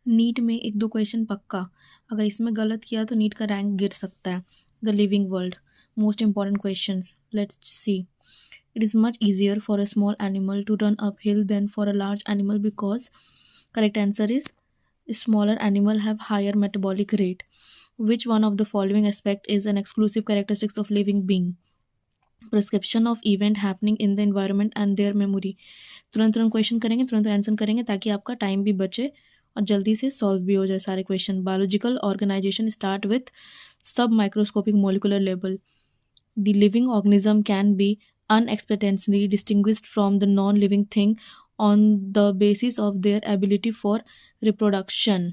NEET में एक दो क्वेश्चन पक्का, अगर इसमें गलत किया तो नीट का रैंक गिर सकता है। The living world, most important questions, let's see. It is much easier for a small animal to run uphill than for a large animal because correct answer is smaller animal have higher metabolic rate. Which one of the following aspect is an exclusive characteristics of living being? Prescription of event happening in the environment and their memory. तुरंत तुरंत question करेंगे, तुरंत answer करेंगे ताकि आपका time भी बचे और जल्दी से सॉल्व भी हो जाए सारे question. Biological organisation start with sub microscopic molecular level. The living organism can be unexpectedly distinguished from the non-living thing on the basis of their ability for reproduction.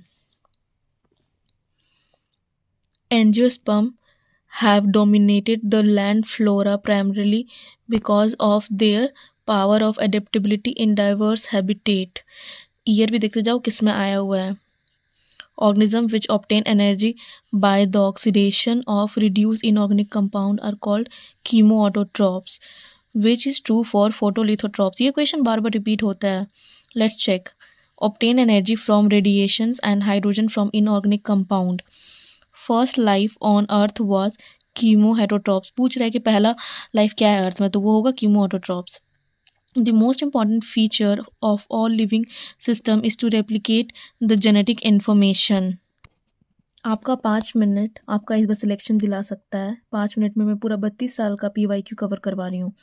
Angiosperm have dominated the land flora primarily because of their power of adaptability in diverse habitat. Year भी देखते जाओ किस में आया हुआ है। Organisms which obtain energy by the oxidation of reduced inorganic compound are called chemoautotrophs, which is true for photolithotropes. ये question बार बार repeat होता है। Let's check. Obtain energy from radiations and hydrogen from inorganic compound. First life on earth was chemoautotrophs. पूछ रहा है कि पहला life क्या है अर्थ में, तो वो होगा chemoautotrophs. The most important feature of all living system is to replicate the genetic information. आपका 5 मिनट आपका इस बार सिलेक्शन दिला सकता है। 5 मिनट में मैं पूरा 32 साल का PYQ कवर करवा रही हूँ,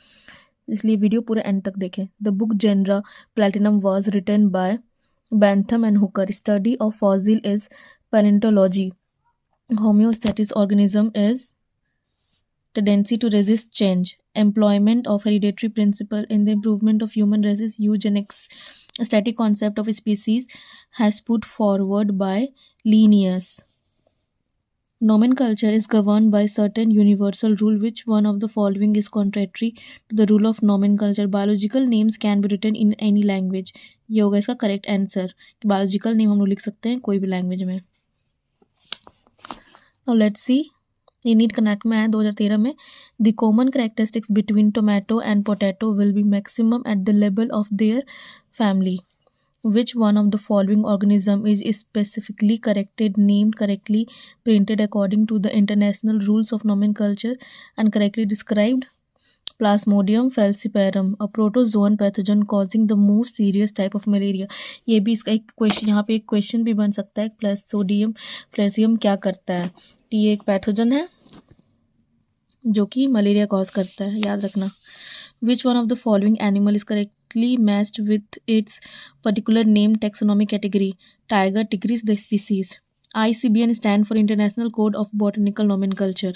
इसलिए वीडियो पूरा एंड तक देखें। The book genera plantarum was written by Bentham and Hooker. Study of fossil is palaeontology. Homeostasis organism is tendency to resist change. Employment of hereditary principle in the improvement of human race is eugenics. A static concept of a species has put forward by Linnaeus. Nomenclature is governed by certain universal rule. Which one of the following is contrary to the rule of nomenclature? Biological names can be written in any language. ये होगा इसका correct answer कि biological name हम लोग लिख सकते हैं कोई भी लैंग्वेज में। Now let's see. ये नीट कर्नाटक में आया 2013 में। The common characteristics between tomato and potato will be maximum at the level of their family. Which one of the following organism is specifically corrected, named correctly, printed according to the international rules of nomenclature and correctly described? Plasmodium falciparum, a protozoan pathogen causing the most serious type of malaria. ये भी इसका एक question, यहाँ पे एक question भी बन सकता है। प्लास्मोडियम फ्लेसियम क्या करता है? ये एक पैथोजन है जो कि मलेरिया कॉज करता है, याद रखना। Which one of the following animal is correctly matched with its particular name taxonomic category? Tiger, tigris, the species. ICBN stand for International Code of Botanical Nomenclature.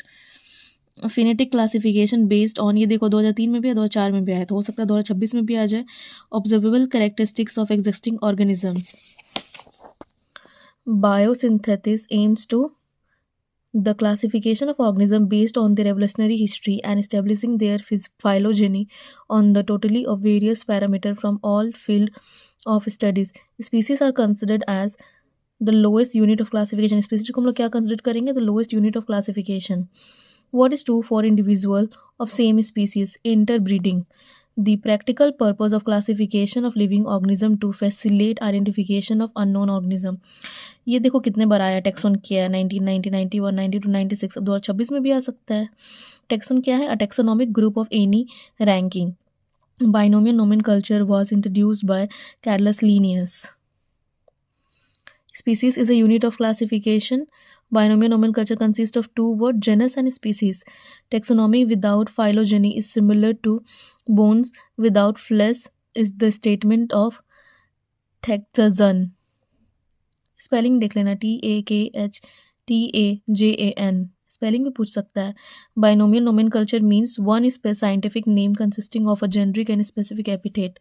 Phenetic classification based on, ये देखो 2003 में भी है, 2004 में भी आया, तो हो सकता है 2026 में भी आ जाए। Observable characteristics of existing organisms. Biosynthesis aims to the classification of organisms based on their evolutionary history and establishing their phylogeny on the totality of various parameters from all field of studies. Species are considered as the lowest unit of classification. Species को हम लोग क्या consider करेंगे? The lowest unit of classification. What is true for individual of same species? Interbreeding. The practical purpose of classification of living organism to facilitate identification of unknown organism. ये देखो कितने बार आया taxon क्या है, 1990, 91, 92, 96, अब 2026 में भी आ सकता है। टेक्सोन क्या है? A taxonomic group of any ranking. Binomial nomenclature was introduced by Carolus Linnaeus. Species is a unit of classification. Binomial nomenclature consists of two words, genus and species. Taxonomy without phylogeny is similar to bones without flesh is the statement of taxonomy. Spelling देख लेना, TAKHTAJAN, spelling भी पूछ सकता है। Binomial nomenclature means one scientific name consisting of a generic and specific epithet.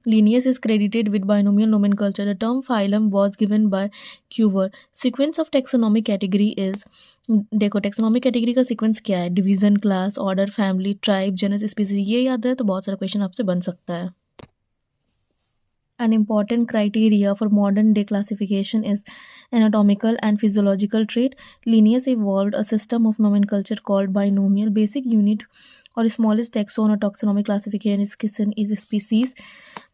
Linnaeus is credited with binomial nomenclature. The term phylum was given by Cuvier. Sequence of taxonomic category is, देखो taxonomic category का sequence क्या है? Division, class, order, family, tribe, genus, species। ये याद रहे तो बहुत सारा क्वेश्चन आपसे बन सकता है। An important criteria for modern day classification is anatomical and physiological trait. Linnaeus evolved a system of nomenclature called binomial. Basic unit or smallest taxon or taxonomic classification is species.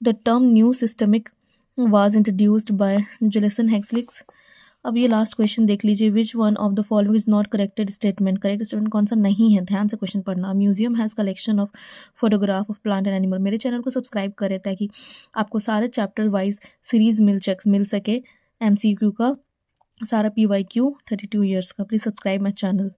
The term new systemic was introduced by Jellison Hexlix. अब ये last question देख लीजिए, which one of the following is not corrected statement, correct statement कौन सा नहीं है, ध्यान से क्वेश्चन पढ़ना। Museum has collection of photograph of plant and animal. मेरे चैनल को सब्सक्राइब करें ताकि आपको सारे चैप्टर वाइज सीरीज मिल सके, MCQ का सारा PYQ 32 ईयर्स का। Please subscribe my channel.